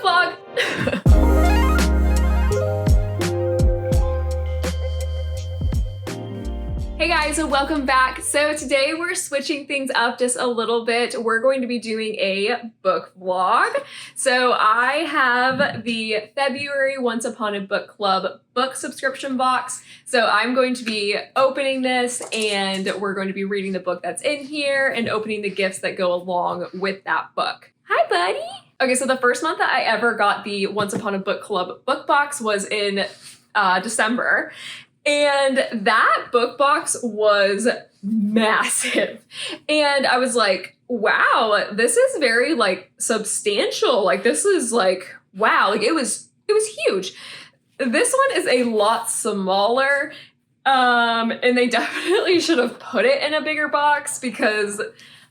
book vlog. Hey guys, welcome back. So today we're switching things up just a little bit. We're going to be doing a book vlog. So I have the February Once Upon a Book Club book subscription box. So I'm going to be opening this and we're going to be reading the book that's in here and opening the gifts that go along with that book. Hi, buddy. Okay, so the first month that I ever got the Once Upon a Book Club book box was in December. And that book box was massive. And I was like, wow, this is very like substantial. Like this is like, wow, like it was huge. This one is a lot smaller. And they definitely should have put it in a bigger box because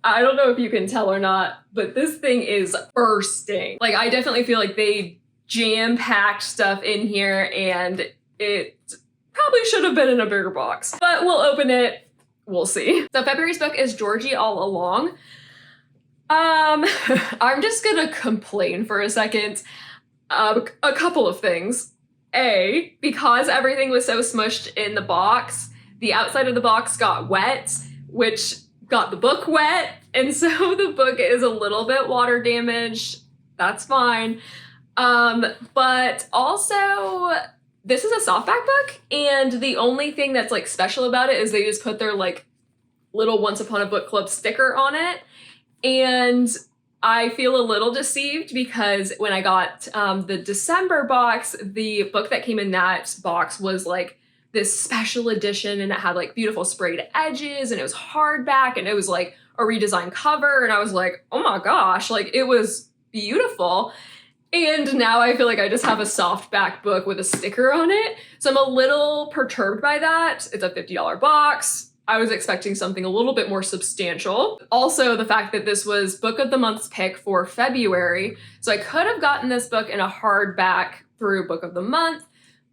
I don't know if you can tell or not, but this thing is bursting. Like I definitely feel like they jam-packed stuff in here and it probably should have been in a bigger box, but we'll open it. We'll see. So February's book is Georgie All Along. I'm just gonna complain for a second. A couple of things. A, because everything was so smushed in the box, the outside of the box got wet, which got the book wet, and so the book is a little bit water damaged. That's fine. But also, this is a softback book, and the only thing that's like special about it is they just put their like little Once Upon a Book Club sticker on it. And I feel a little deceived because when I got the December box, the book that came in that box was like this special edition and it had like beautiful sprayed edges and it was hardback and it was like a redesigned cover. And I was like, oh my gosh, like it was beautiful. And now I feel like I just have a softback book with a sticker on it. So I'm a little perturbed by that. It's a $50 box. I was expecting something a little bit more substantial. Also, the fact that this was Book of the Month's pick for February. So I could have gotten this book in a hardback through Book of the Month,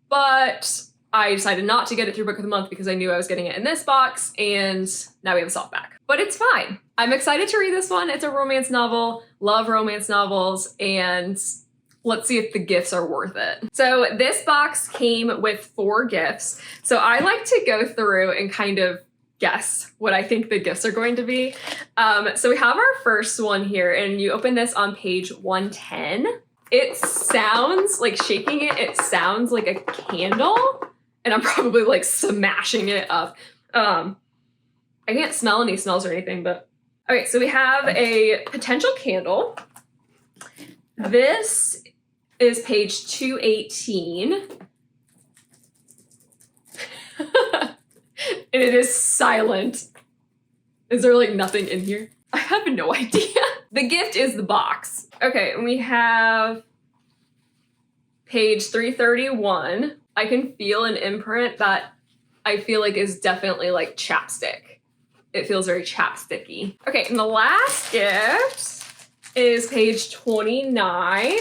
but I decided not to get it through Book of the Month because I knew I was getting it in this box, and now we have a softback. But it's fine. I'm excited to read this one. It's a romance novel. Love romance novels, and let's see if the gifts are worth it. So this box came with 4 gifts. So I like to go through and kind of guess what I think the gifts are going to be. So we have our first one here, and you open this on page 110. It sounds like, shaking it, it sounds like a candle, and I'm probably like smashing it up. I can't smell any smells or anything, but okay, so we have a potential candle. This is page 218. And it is silent. Is there like nothing in here? I have no idea. The gift is the box. Okay, and we have page 331. I can feel an imprint that I feel like is definitely like chapstick. It feels very chapsticky. Okay, and the last gift is page 29.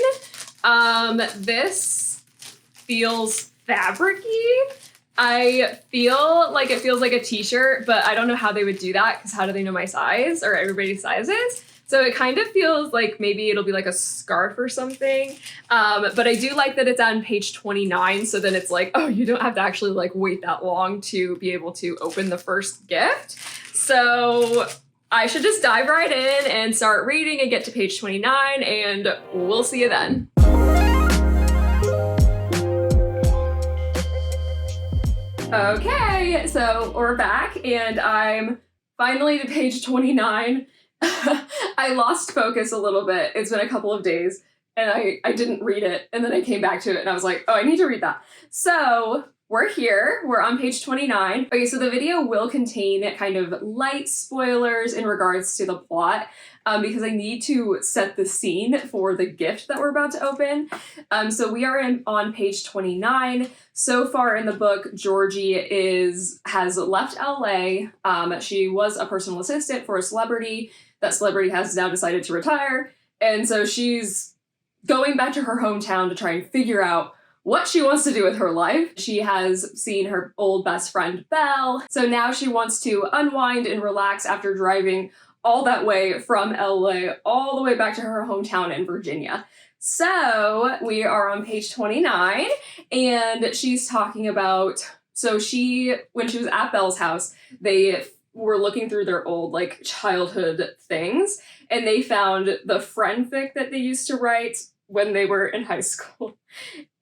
This feels fabric-y. I feel like it feels like a t-shirt, but I don't know how they would do that because how do they know my size or everybody's sizes? So it kind of feels like maybe it'll be like a scarf or something. But I do like that it's on page 29. So then it's like, oh, you don't have to actually like wait that long to be able to open the first gift. So I should just dive right in and start reading and get to page 29 and we'll see you then. Okay, so we're back and I'm finally to page 29. I lost focus a little bit. It's been a couple of days and I didn't read it and then I came back to it and I was like, oh, I need to read that. So we're here, we're on page 29. Okay, so the video will contain kind of light spoilers in regards to the plot because I need to set the scene for the gift that we're about to open. So we are on page 29. So far in the book, Georgie has left LA. She was a personal assistant for a celebrity. That celebrity has now decided to retire. And so she's going back to her hometown to try and figure out what she wants to do with her life. She has seen her old best friend, Belle. So now she wants to unwind and relax after driving all that way from LA all the way back to her hometown in Virginia. So we are on page 29, and she's talking about, so when she was at Belle's house, they were looking through their old like childhood things, and they found the friend fic that they used to write when they were in high school.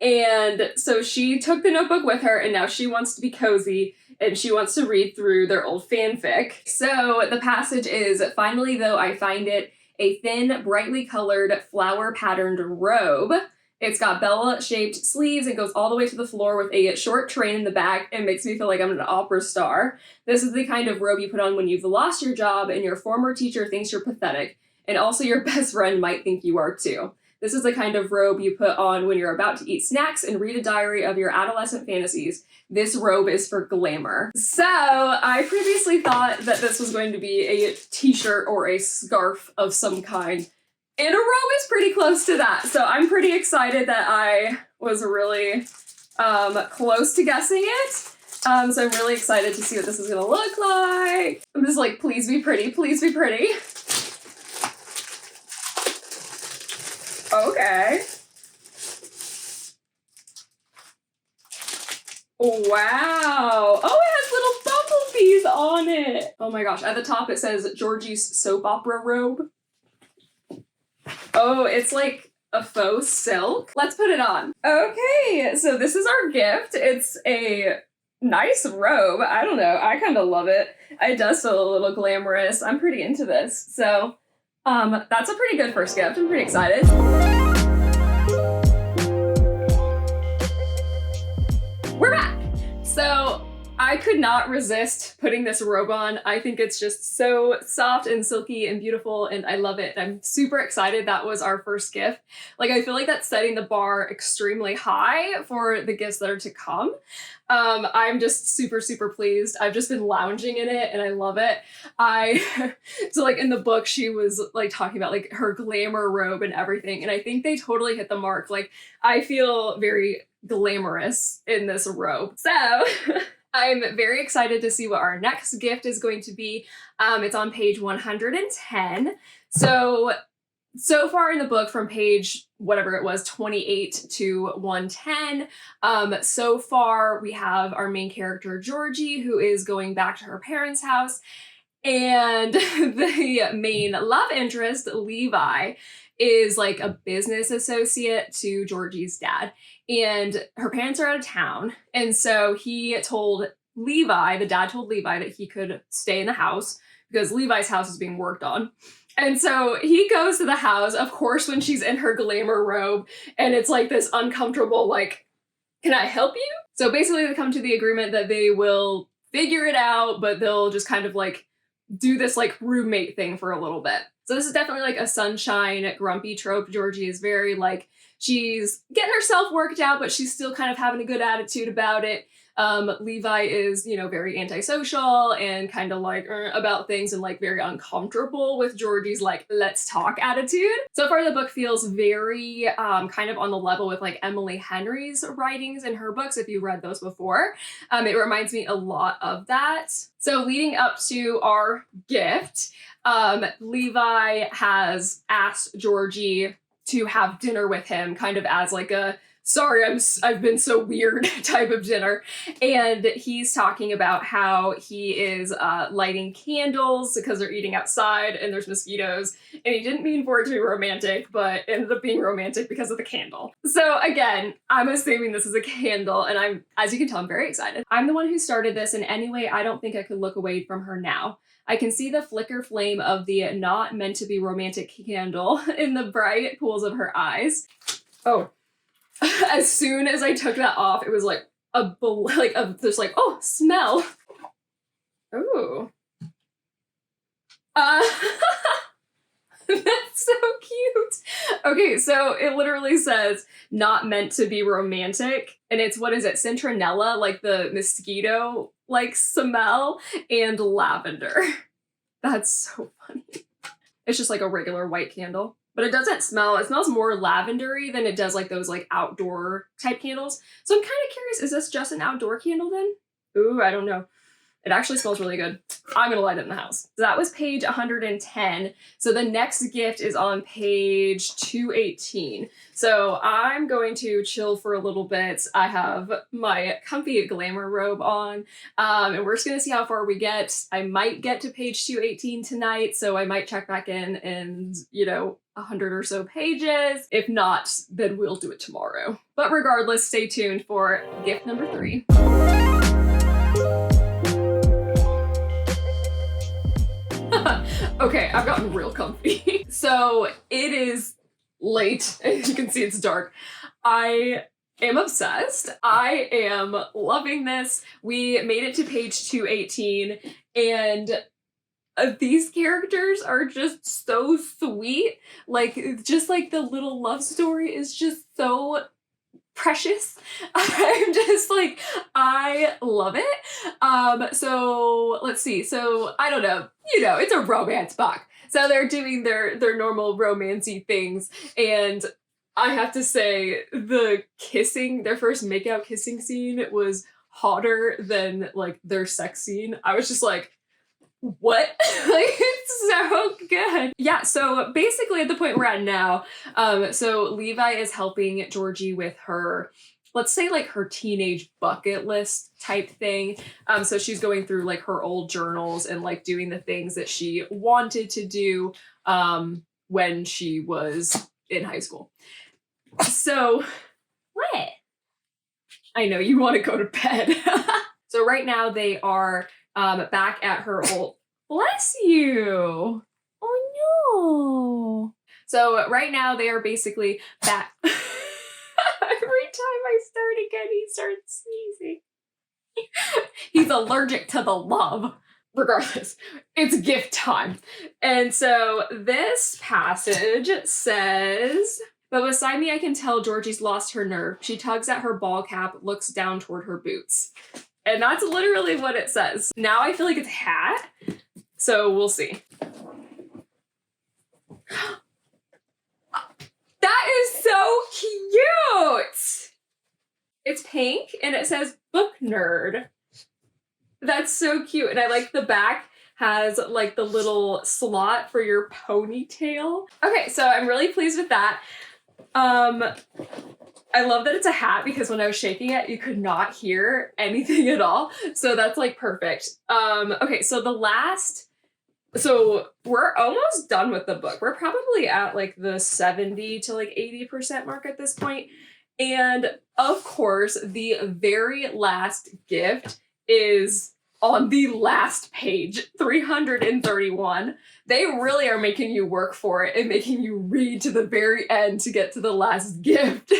And so she took the notebook with her, and now she wants to be cozy and she wants to read through their old fanfic. So the passage is, finally though I find it, a thin, brightly colored, flower-patterned robe. It's got bell-shaped sleeves and goes all the way to the floor with a short train in the back and makes me feel like I'm an opera star. This is the kind of robe you put on when you've lost your job and your former teacher thinks you're pathetic, and also your best friend might think you are too. This is the kind of robe you put on when you're about to eat snacks and read a diary of your adolescent fantasies. This robe is for glamour. So I previously thought that this was going to be a t-shirt or a scarf of some kind. And a robe is pretty close to that. So I'm pretty excited that I was really close to guessing it. So I'm really excited to see what this is gonna look like. I'm just like, please be pretty, please be pretty. Okay. Wow. Oh, it has little bumblebees on it. Oh my gosh. At the top it says Georgie's soap opera robe. Oh, it's like a faux silk. Let's put it on. Okay, so this is our gift. It's a nice robe. I don't know. I kind of love it. It does feel a little glamorous. I'm pretty into this. So, that's a pretty good first gift. I'm pretty excited. We're back. So I could not resist putting this robe on. I think it's just so soft and silky and beautiful, and I love it. I'm super excited that was our first gift. Like, I feel like that's setting the bar extremely high for the gifts that are to come. I'm just super, super pleased. I've just been lounging in it and I love it. So like in the book, she was like talking about like her glamour robe and everything. And I think they totally hit the mark. Like, I feel very glamorous in this robe. So I'm very excited to see what our next gift is going to be. It's on page 110. So far in the book, from page whatever it was, 28 to 110, so far we have our main character Georgie, who is going back to her parents' house, and the main love interest, Levi, is like a business associate to Georgie's dad, and her parents are out of town, and so the dad told Levi that he could stay in the house because Levi's house is being worked on. And so he goes to the house, of course, when she's in her glamour robe, and it's like this uncomfortable, like, can I help you? So basically they come to the agreement that they will figure it out, but they'll just kind of like do this like roommate thing for a little bit. So this is definitely like a sunshine grumpy trope. Georgie is very like, she's getting herself worked out, but she's still kind of having a good attitude about it. Levi is, you know, very antisocial and kind of like about things and like very uncomfortable with Georgie's like, let's talk attitude. So far the book feels very kind of on the level with like Emily Henry's writings in her books, if you read those before. It reminds me a lot of that. So leading up to our gift, Levi has asked Georgie to have dinner with him, kind of as like a sorry, I've been so weird type of dinner. And he's talking about how he is lighting candles because they're eating outside and there's mosquitoes. And he didn't mean for it to be romantic, but ended up being romantic because of the candle. So again, I'm assuming this is a candle, and as you can tell, I'm very excited. I'm the one who started this, and anyway, I don't think I could look away from her now. I can see the flicker flame of the not meant to be romantic candle in the bright pools of her eyes. Oh. As soon as I took that off, it was like there's like, oh, smell. Ooh. That's so cute. Okay, so it literally says not meant to be romantic, and it's, what is it, citronella, like the mosquito like smell, and lavender. That's so funny. It's just like a regular white candle. But it doesn't smell, it smells more lavendery than it does like those like outdoor type candles. So I'm kind of curious, is this just an outdoor candle then? Ooh, I don't know. It actually smells really good. I'm gonna light it in the house. So that was page 110. So the next gift is on page 218. So I'm going to chill for a little bit. I have my comfy glamour robe on, and we're just gonna see how far we get. I might get to page 218 tonight, so I might check back in and, 100 or so pages. If not, then we'll do it tomorrow. But regardless, stay tuned for gift number 3. Okay, I've gotten real comfy. So it is late. As you can see, it's dark. I am obsessed. I am loving this. We made it to page 218, and these characters are just so sweet. Just like the little love story is just so precious. I'm just like, I love it. So let's see. So I don't know, it's a romance book. So they're doing their normal romancy things. And I have to say, their first makeout kissing scene was hotter than like their sex scene. I was just like, what? It's so good. Yeah, so basically at the point we're at now, so Levi is helping Georgie with her, let's say like her teenage bucket list type thing. So she's going through like her old journals and like doing the things that she wanted to do when she was in high school. So, what? I know you want to go to bed. So right now they are back at her old, bless you. Oh no. So right now they are basically back. Every time I start again, he starts sneezing. He's allergic to the love. Regardless, it's gift time. And so this passage says, but beside me I can tell Georgie's lost her nerve. She tugs at her ball cap, looks down toward her boots. And that's literally what it says. Now I feel like it's a hat, so we'll see. That is so cute! It's pink, and it says book nerd. That's so cute, and I like the back has like the little slot for your ponytail. Okay, so I'm really pleased with that. I love that it's a hat because when I was shaking it, you could not hear anything at all. So that's like perfect. Okay, so we're almost done with the book. We're probably at like the 70 to like 80% mark at this point. And of course, the very last gift is on the last page, 331. They really are making you work for it and making you read to the very end to get to the last gift.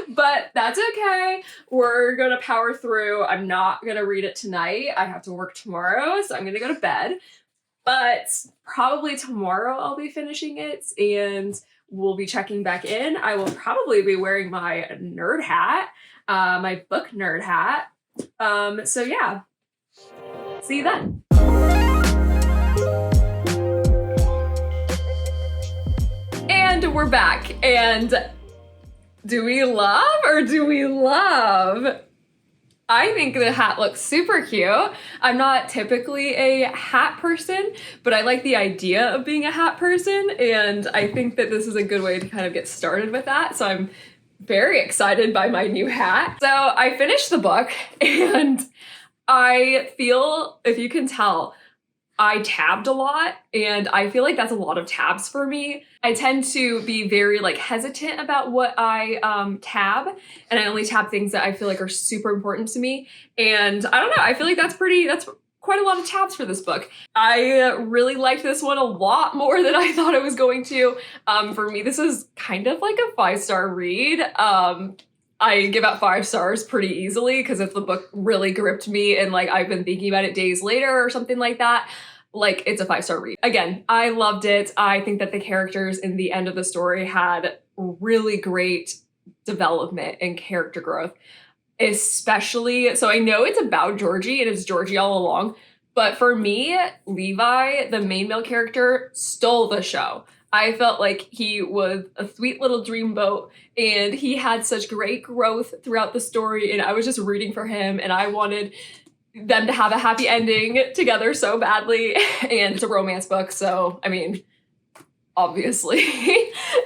But that's okay. We're gonna power through. I'm not gonna read it tonight. I have to work tomorrow, so I'm gonna go to bed. But probably tomorrow I'll be finishing it and we'll be checking back in. I will probably be wearing my nerd hat, my book nerd hat. So yeah, see you then. And we're back. And do we love or do we love? I think the hat looks super cute. I'm not typically a hat person, but I like the idea of being a hat person, and I think that this is a good way to kind of get started with that. So I'm very excited by my new hat. So I finished the book, and I feel, if you can tell, I tabbed a lot, and I feel like that's a lot of tabs for me. I tend to be very like hesitant about what I tab, and I only tab things that I feel like are super important to me. And I don't know, I feel like that's quite a lot of tabs for this book. I really liked this one a lot more than I thought I was going to. For me, this is kind of like a 5-star read. I give out 5 stars pretty easily because if the book really gripped me and like I've been thinking about it days later or something like that, like it's a 5-star read. Again, I loved it. I think that the characters in the end of the story had really great development and character growth, especially, so I know it's about Georgie and it's Georgie all along, but for me, Levi, the main male character, stole the show. I felt like he was a sweet little dreamboat and he had such great growth throughout the story, and I was just rooting for him, and I wanted them to have a happy ending together so badly. And it's a romance book, so I mean, obviously,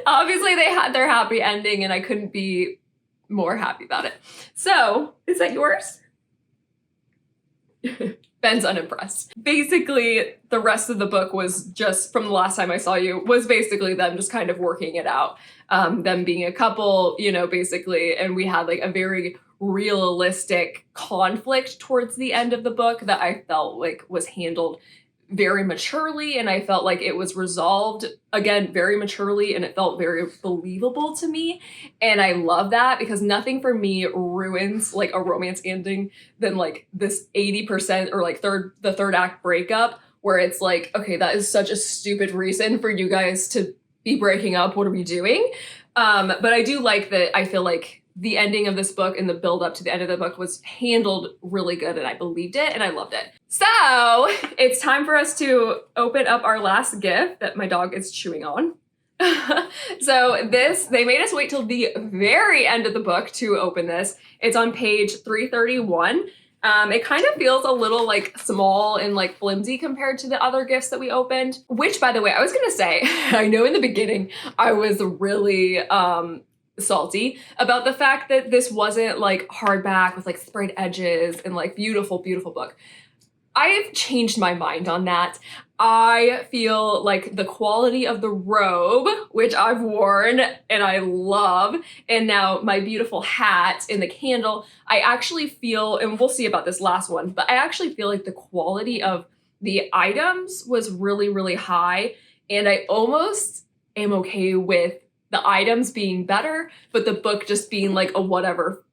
obviously they had their happy ending, and I couldn't be more happy about it. So, is that yours? Ben's unimpressed. Basically, the rest of the book was just, from the last time I saw you, was basically them just kind of working it out. Them being a couple, you know, basically, and we had like a very realistic conflict towards the end of the book that I felt like was handled very maturely, and I felt like it was resolved, again, very maturely, and it felt very believable to me. And I love that, because nothing for me ruins like a romance ending than like this 80% or like the third act breakup, where it's like, okay, that is such a stupid reason for you guys to be breaking up. What are we doing? But I do like that. I feel like the ending of this book and the build up to the end of the book was handled really good, and I believed it and I loved it. So it's time for us to open up our last gift that my dog is chewing on. So they made us wait till the very end of the book to open this. It's on page 331. It kind of feels a little like small and like flimsy compared to the other gifts that we opened, which, by the way, I was gonna say, I know in the beginning I was really salty about the fact that this wasn't like hardback with like sprayed edges and like beautiful, beautiful book. I've changed my mind on that. I feel like the quality of the robe, which I've worn and I love, and now my beautiful hat and the candle, I actually feel, and we'll see about this last one, but I actually feel like the quality of the items was really, really high, and I almost am okay with the items being better, but the book just being like a whatever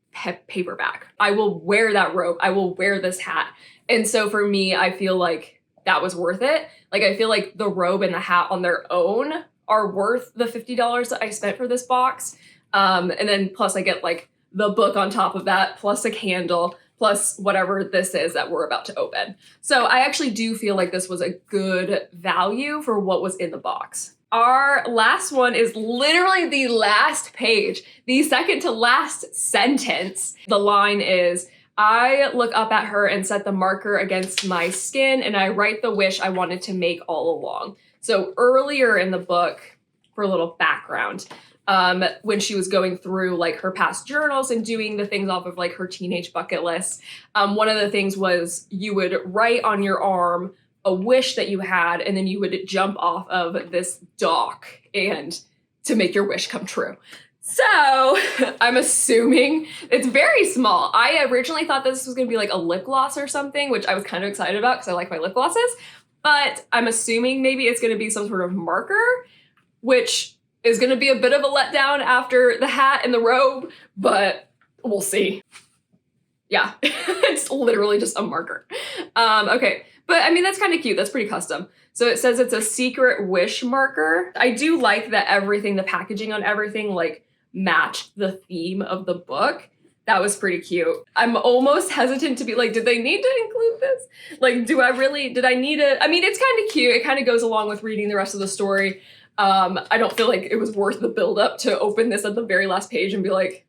paperback. I will wear that robe. I will wear this hat. And so for me, I feel like that was worth it. Like, I feel like the robe and the hat on their own are worth the $50 that I spent for this box. And then plus I get like the book on top of that, plus a candle, plus whatever this is that we're about to open. So I actually do feel like this was a good value for what was in the box. Our last one is literally the last page, the second to last sentence. The line is, I look up at her and set the marker against my skin, and I write the wish I wanted to make all along. So earlier in the book, for a little background, when she was going through like her past journals and doing the things off of like her teenage bucket list, one of the things was you would write on your arm a wish that you had, and then you would jump off of this dock and to make your wish come true. So I'm assuming it's very small. I originally thought this was gonna be like a lip gloss or something, which I was kind of excited about because I like my lip glosses, but I'm assuming maybe it's gonna be some sort of marker, which is gonna be a bit of a letdown after the hat and the robe, but we'll see. Yeah, it's literally just a marker. Okay. But I mean, that's kind of cute. That's pretty custom. So it says it's a secret wish marker. I do like that everything, the packaging on everything, like matched the theme of the book. That was pretty cute. I'm almost hesitant to be like, did they need to include this? Like, did I need it? I mean, it's kind of cute. It kind of goes along with reading the rest of the story. I don't feel like it was worth the build up to open this at the very last page and be like,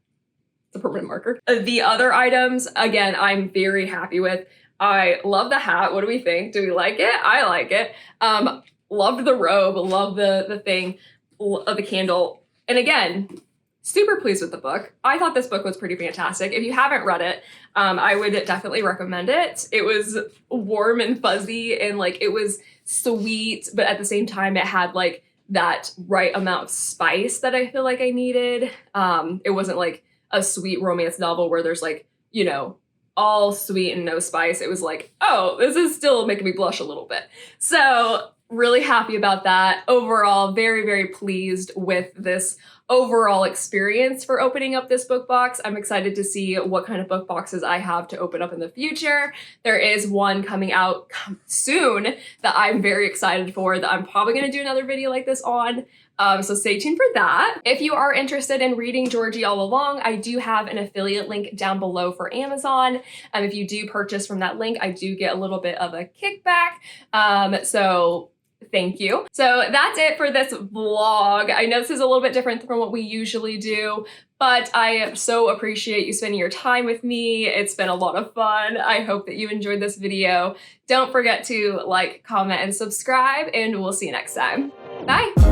it's a permanent marker. The other items, again, I'm very happy with. I love the hat. What do we think? Do we like it? I like it. Loved the robe. Love the thing, the candle. And again, super pleased with the book. I thought this book was pretty fantastic. If you haven't read it, I would definitely recommend it. It was warm and fuzzy, and like it was sweet, but at the same time it had like that right amount of spice that I feel like I needed. It wasn't like a sweet romance novel where there's like, you know, all sweet and no spice. It was like, oh, this is still making me blush a little bit. So really happy about that. Overall, very, very pleased with this overall experience for opening up this book box. I'm excited to see what kind of book boxes I have to open up in the future. There is one coming out soon that I'm very excited for, that I'm probably going to do another video like this on. So stay tuned for that. If you are interested in reading Georgie all along, I do have an affiliate link down below for Amazon. If you do purchase from that link, I do get a little bit of a kickback. So thank you. So that's it for this vlog. I know this is a little bit different from what we usually do, But I so appreciate you spending your time with me. It's been a lot of fun. I hope that you enjoyed this video. Don't forget to like, comment, and subscribe, and we'll see you next time. Bye!